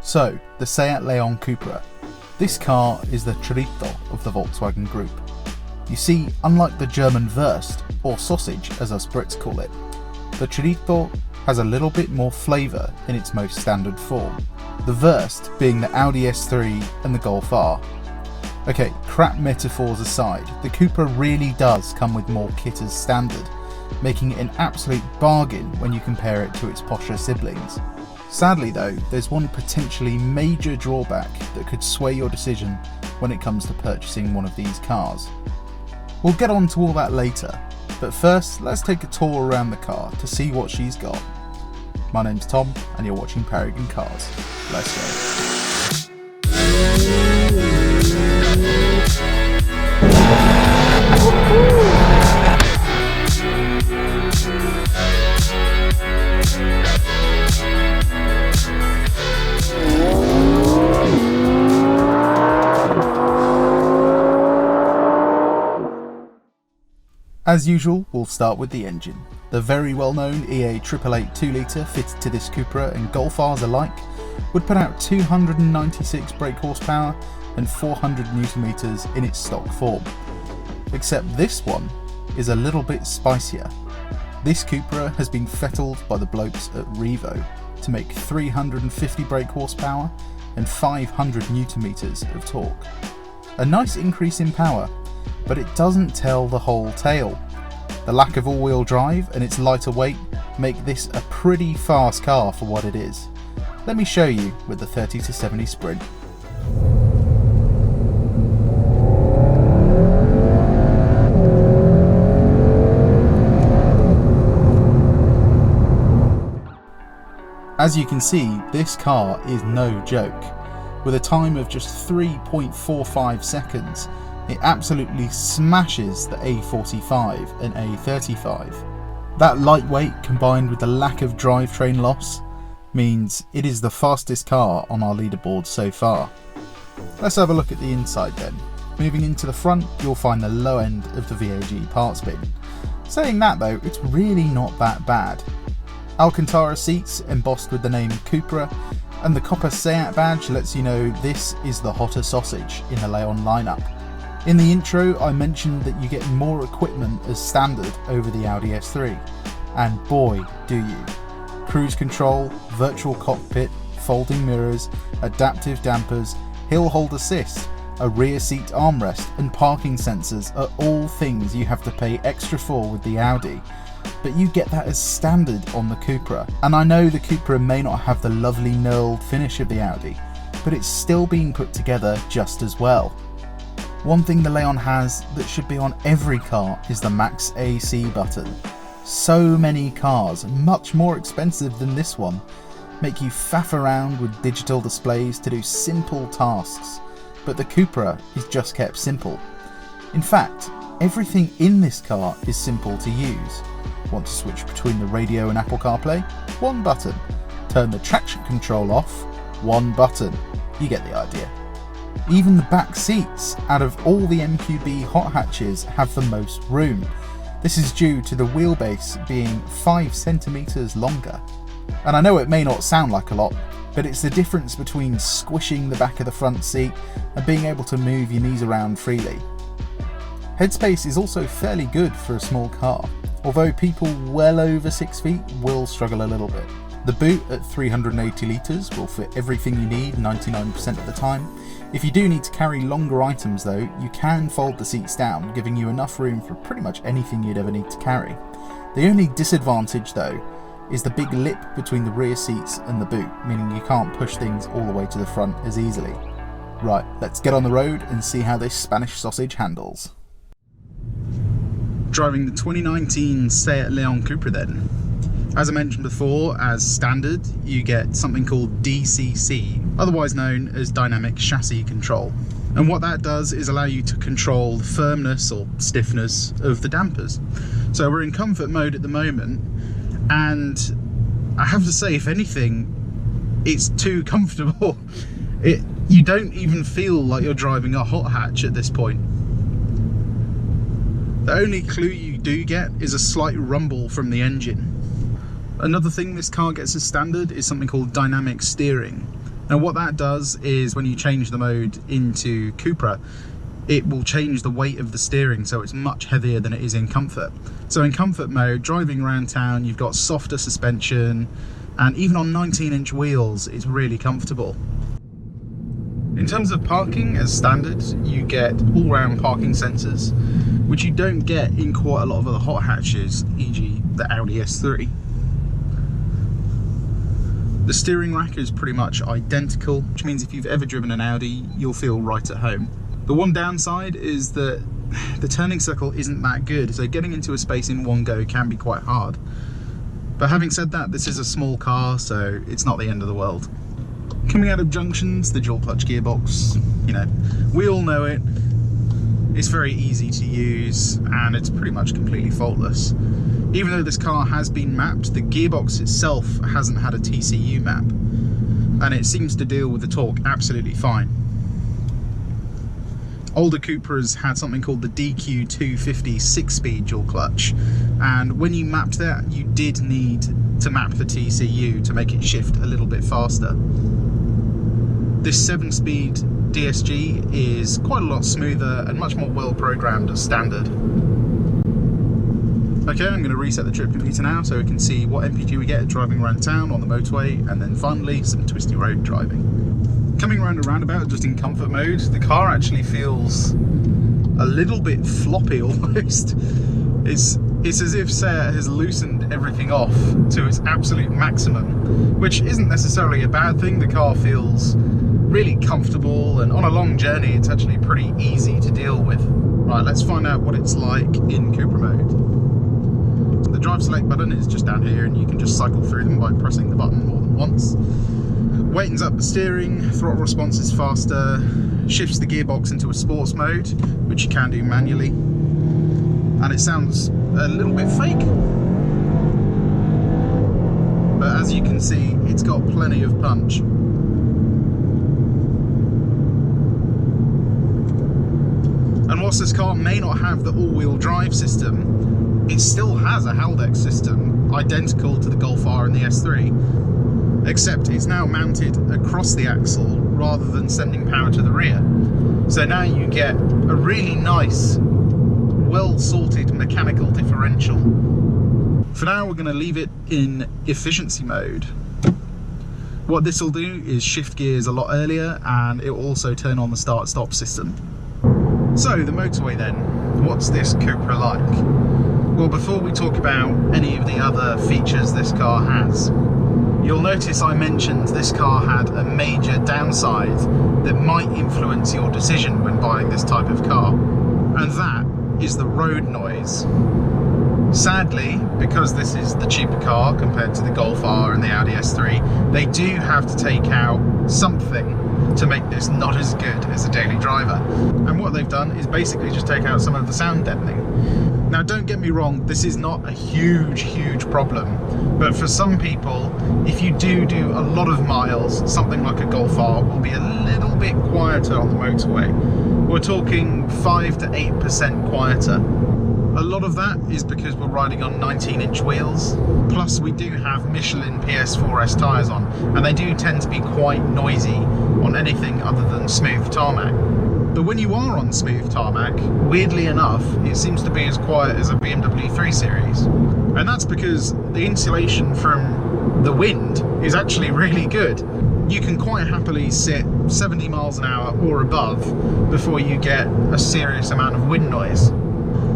So, the Seat Leon Cupra. This car is the chorizo of the Volkswagen group. You see, unlike the German Wurst, or sausage as us Brits call it, the chorizo has a little bit more flavour in its most standard form. The Wurst being the Audi S3 and the Golf R. Okay, crap metaphors aside, the Cupra really does come with more kit as standard, making it an absolute bargain when you compare it to its posher siblings. Sadly though, there's one potentially major drawback that could sway your decision when it comes to purchasing one of these cars. We'll get on to all that later, but first let's take a tour around the car to see what she's got. My name's Tom and you're watching Paragon Cars. Let's go. As usual, we'll start with the engine. The very well-known EA 888 2-litre fitted to this Cupra and Golf Rs alike would put out 296 brake horsepower and 400 Nm in its stock form. Except this one is a little bit spicier. This Cupra has been fettled by the blokes at Revo to make 350 brake horsepower and 500 Nm of torque. A nice increase in power, but it doesn't tell the whole tale. The lack of all-wheel drive and its lighter weight make this a pretty fast car for what it is. Let me show you with the 30 to 70 sprint. As you can see, this car is no joke. With a time of just 3.45 seconds, it absolutely smashes the A45 and A35. That lightweight combined with the lack of drivetrain loss means it is the fastest car on our leaderboard so far. Let's have a look at the inside then. Moving into the front, you'll find the low end of the VAG parts bin. Saying that though, it's really not that bad. Alcantara seats embossed with the name Cupra, and the copper Seat badge lets you know this is the hotter sausage in the Leon lineup. In the intro I mentioned that you get more equipment as standard over the Audi S3, and boy do you. Cruise control, virtual cockpit, folding mirrors, adaptive dampers, hill hold assist, a rear seat armrest and parking sensors are all things you have to pay extra for with the Audi, but you get that as standard on the Cupra. And I know the Cupra may not have the lovely knurled finish of the Audi, but it's still being put together just as well. One thing the Leon has that should be on every car is the Max AC button. So many cars, much more expensive than this one, make you faff around with digital displays to do simple tasks, but the Cupra is just kept simple. In fact, everything in this car is simple to use. Want to switch between the radio and Apple CarPlay? One button. Turn the traction control off? One button. You get the idea. Even the back seats, out of all the MQB hot hatches, have the most room. This is due to the wheelbase being 5 centimeters longer. And I know it may not sound like a lot, but it's the difference between squishing the back of the front seat and being able to move your knees around freely. Headspace is also fairly good for a small car, although people well over 6 feet will struggle a little bit. The boot at 380 litres will fit everything you need 99% of the time. If you do need to carry longer items though, you can fold the seats down, giving you enough room for pretty much anything you'd ever need to carry. The only disadvantage though is the big lip between the rear seats and the boot, meaning you can't push things all the way to the front as easily. Right, let's get on the road and see how this Spanish sausage handles. Driving the 2019 Seat Leon Cupra then. As I mentioned before, as standard, you get something called DCC, otherwise known as Dynamic Chassis Control. And what that does is allow you to control the firmness or stiffness of the dampers. So we're in comfort mode at the moment, and I have to say, if anything, it's too comfortable. You don't even feel like you're driving a hot hatch at this point. The only clue you do get is a slight rumble from the engine. Another thing this car gets as standard is something called dynamic steering. And what that does is when you change the mode into Cupra, it will change the weight of the steering, so it's much heavier than it is in comfort. So in comfort mode, driving around town, you've got softer suspension, and even on 19-inch wheels, it's really comfortable. In terms of parking, as standard, you get all-round parking sensors, which you don't get in quite a lot of other hot hatches, e.g. the Audi S3. The steering rack is pretty much identical, which means if you've ever driven an Audi, you'll feel right at home. The one downside is that the turning circle isn't that good, so getting into a space in one go can be quite hard. But having said that, this is a small car, so it's not the end of the world. Coming out of junctions, the dual clutch gearbox, you know, we all know it. It's very easy to use and it's pretty much completely faultless. Even though this car has been mapped, the gearbox itself hasn't had a TCU map, and it seems to deal with the torque absolutely fine. Older Cupras had something called the DQ250 6-speed dual clutch, and when you mapped that, you did need to map the TCU to make it shift a little bit faster. This 7-speed DSG is quite a lot smoother and much more well programmed as standard. Okay, I'm going to reset the trip computer now so we can see what MPG we get driving around town on the motorway, and then finally some twisty road driving. Coming around a roundabout just in comfort mode, the car actually feels a little bit floppy almost. It's as if Seat has loosened everything off to its absolute maximum, which isn't necessarily a bad thing. The car feels really comfortable, and on a long journey it's actually pretty easy to deal with. Right, let's find out what it's like in Cupra mode. The drive select button is just down here, and you can just cycle through them by pressing the button more than once. Weightens up the steering, throttle response is faster, shifts the gearbox into a sports mode, which you can do manually, and it sounds a little bit fake, but as you can see, it's got plenty of punch. And whilst this car may not have the all-wheel drive system, it still has a Haldex system identical to the Golf R and the S3. Except it's now mounted across the axle rather than sending power to the rear. So now you get a really nice, well-sorted mechanical differential. For now, we're going to leave it in efficiency mode. What this will do is shift gears a lot earlier, and it will also turn on the start-stop system. So, the motorway then. What's this Cupra like? Well, before we talk about any of the other features this car has, you'll notice I mentioned this car had a major downside that might influence your decision when buying this type of car, and that is the road noise. Sadly, because this is the cheaper car compared to the Golf R and the Audi S3, they do have to take out something to make this not as good as a daily driver. And what they've done is basically just take out some of the sound deadening. Now, don't get me wrong, this is not a huge problem, but for some people, if you do a lot of miles, something like a Golf R will be a little bit quieter on the motorway. We're talking 5 to 8% quieter. A lot of that is because we're riding on 19-inch wheels, plus we do have Michelin PS4S tyres on, and they do tend to be quite noisy on anything other than smooth tarmac. But when you are on smooth tarmac, weirdly enough, it seems to be as quiet as a BMW 3 Series. And that's because the insulation from the wind is actually really good. You can quite happily sit 70 miles an hour or above before you get a serious amount of wind noise.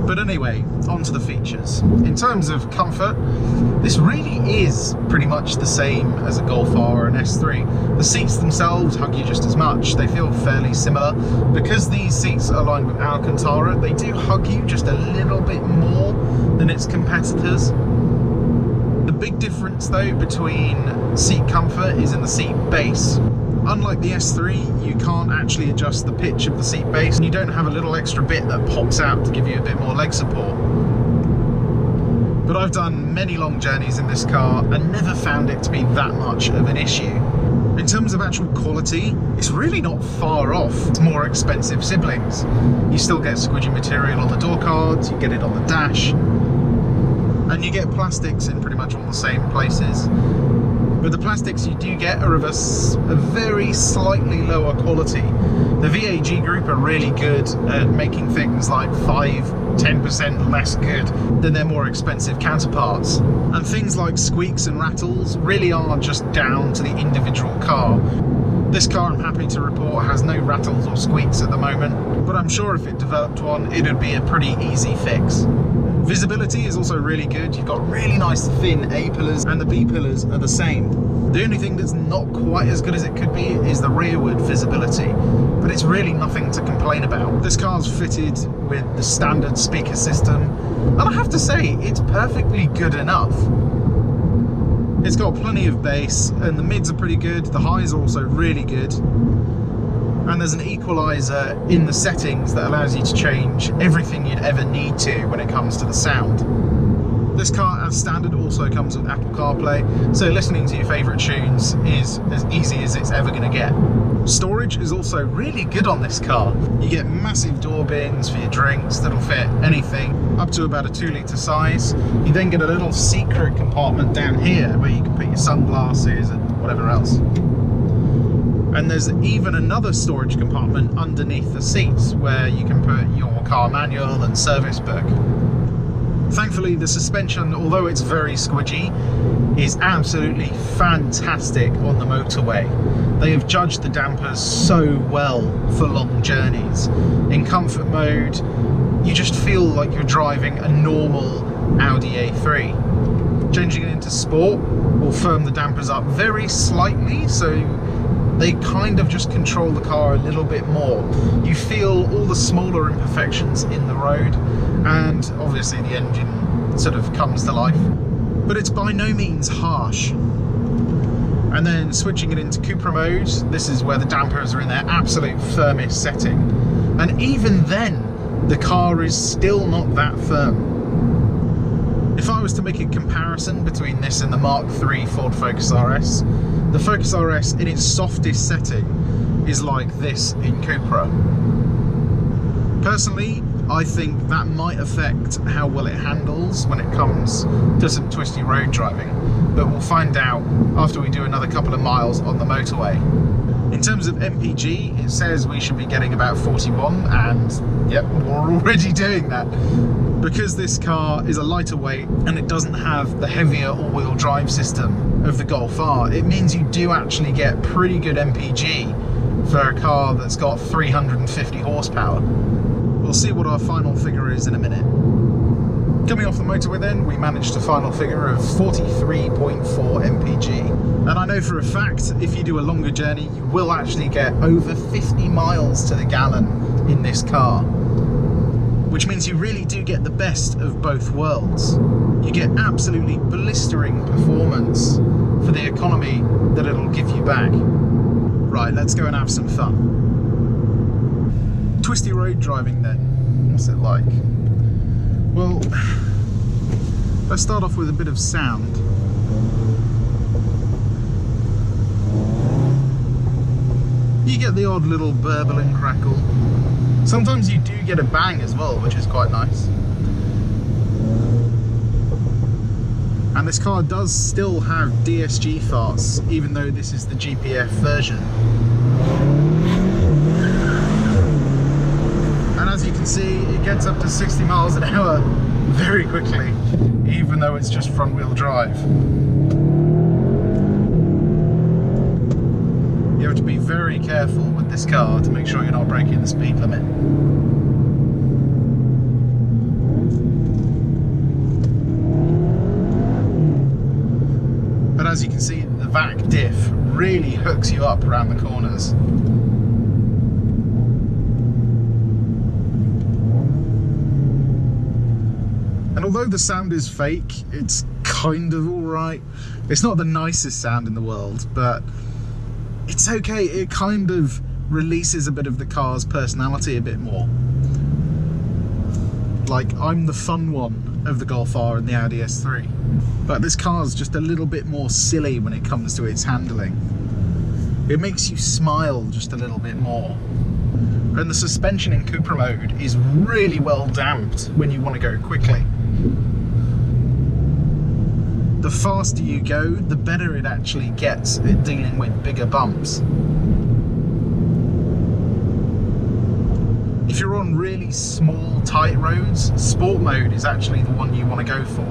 But anyway, on to the features. In terms of comfort, this really is pretty much the same as a Golf R or an S3. The seats themselves hug you just as much. They feel fairly similar. Because these seats are lined with Alcantara, they do hug you just a little bit more than its competitors. The big difference though between seat comfort is in the seat base. Unlike the S3, you can't actually adjust the pitch of the seat base, and you don't have a little extra bit that pops out to give you a bit more leg support. But I've done many long journeys in this car and never found it to be that much of an issue. In terms of actual quality, it's really not far off its more expensive siblings. You still get squidgy material on the door cards, you get it on the dash, and you get plastics in pretty much all the same places. but the plastics you do get are of a very slightly lower quality. The VAG group are really good at making things like 5–10% less good than their more expensive counterparts. And things like squeaks and rattles really are just down to the individual car. This car, I'm happy to report, has no rattles or squeaks at the moment, but I'm sure if it developed one, it would be a pretty easy fix. Visibility is also really good. You've got really nice thin A pillars and the B pillars are the same. The only thing that's not quite as good as it could be is the rearward visibility, but it's really nothing to complain about. This car's fitted with the standard speaker system, and I have to say, it's perfectly good enough. It's got plenty of bass, and the mids are pretty good, the highs are also really good. And there's an equalizer in the settings that allows you to change everything you'd ever need to when it comes to the sound. This car, as standard, also comes with Apple CarPlay, so listening to your favourite tunes is as easy as it's ever going to get. Storage is also really good on this car. You get massive door bins for your drinks that'll fit anything, up to about a 2-litre size. You then get a little secret compartment down here where you can put your sunglasses and whatever else. And there's even another storage compartment underneath the seats where you can put your car manual and service book. Thankfully, the suspension, although it's very squidgy, is absolutely fantastic on the motorway. They have judged the dampers so well for long journeys. In comfort mode, you just feel like you're driving a normal Audi A3. Changing it into sport will firm the dampers up very slightly, so they kind of just control the car a little bit more. You feel all the smaller imperfections in the road, and obviously the engine sort of comes to life, but it's by no means harsh. And then switching it into Cupra mode, this is where the dampers are in their absolute firmest setting, and even then the car is still not that firm. If I was to make a comparison between this and the Mark III Ford Focus RS, the Focus RS in its softest setting is like this in Cupra. Personally, I think that might affect how well it handles when it comes to some twisty road driving, but we'll find out after we do another couple of miles on the motorway. In terms of MPG, it says we should be getting about 41, and yep, we're already doing that. Because this car is a lighter weight and it doesn't have the heavier all-wheel drive system of the Golf R, it means you do actually get pretty good MPG for a car that's got 350 horsepower. We'll see what our final figure is in a minute. Coming off the motorway then, we managed a final figure of 43.4 MPG. And I know for a fact, if you do a longer journey, you will actually get over 50 miles to the gallon in this car, which means you really do get the best of both worlds. You get absolutely blistering performance for the economy that it'll give you back. Right, let's go and have some fun. Twisty road driving then, what's it like? Well, let's start off with a bit of sound. You get the odd little burble and crackle. Sometimes you do get a bang as well, which is quite nice. And this car does still have DSG farts, even though this is the GPF version. And as you can see, it gets up to 60 miles an hour very quickly, even though it's just front wheel drive. You have to be very careful with this car to make sure you're not breaking the speed limit. But as you can see, the VAC diff really hooks you up around the corners. And although the sound is fake, it's kind of alright. It's not the nicest sound in the world, but it's okay. It kind of releases a bit of the car's personality a bit more. Like, I'm the fun one of the Golf R and the Audi S3. But this car's just a little bit more silly when it comes to its handling. It makes you smile just a little bit more. And the suspension in Cupra mode is really well damped when you want to go quickly. the faster you go, the better it actually gets at dealing with bigger bumps. If you're on really small, tight roads, sport mode is actually the one you want to go for.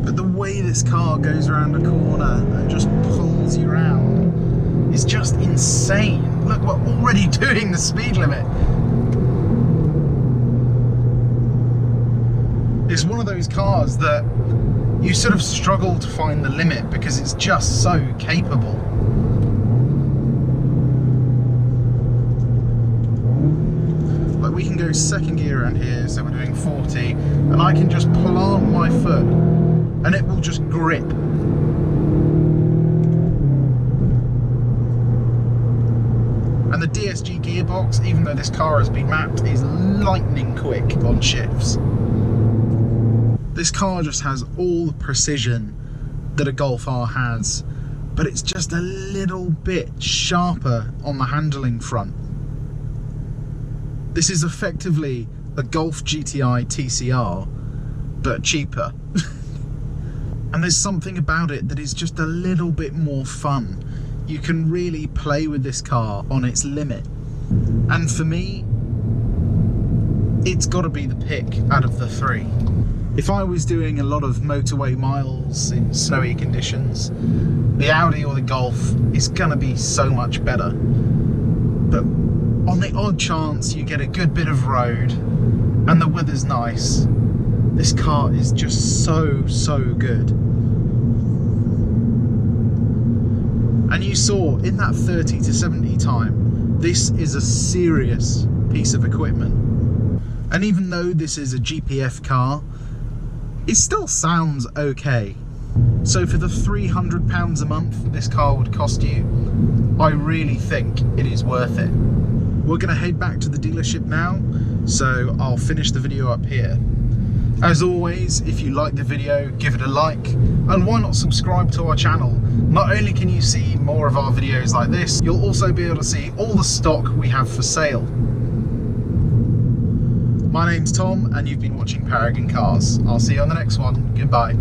But the way this car goes around a corner and just pulls you around is just insane. Look, we're already doing the speed limit. It's one of those cars that you sort of struggle to find the limit because it's just so capable. Like, we can go second gear around here, so we're doing 40, and I can just plant my foot and it will just grip. And the DSG gearbox, even though this car has been mapped, is lightning quick on shifts. This car just has all the precision that a Golf R has, but it's just a little bit sharper on the handling front. This is effectively a Golf GTI TCR, but cheaper. And there's something about it that is just a little bit more fun. You can really play with this car on its limit. And for me, it's got to be the pick out of the three. If I was doing a lot of motorway miles in snowy conditions, the Audi or the Golf is going to be so much better. But on the odd chance you get a good bit of road and the weather's nice, this car is just so good. And you saw in that 30 to 70 time, this is a serious piece of equipment. And even though this is a GPF car, it still sounds okay. So for the £300 a month this car would cost you, I really think it is worth it. We're going to head back to the dealership now, so I'll finish the video up here. As always, if you like the video, give it a like, and why not subscribe to our channel? Not only can you see more of our videos like this, you'll also be able to see all the stock we have for sale. My name's Tom, and you've been watching Paragon Cars. I'll see you on the next one. Goodbye.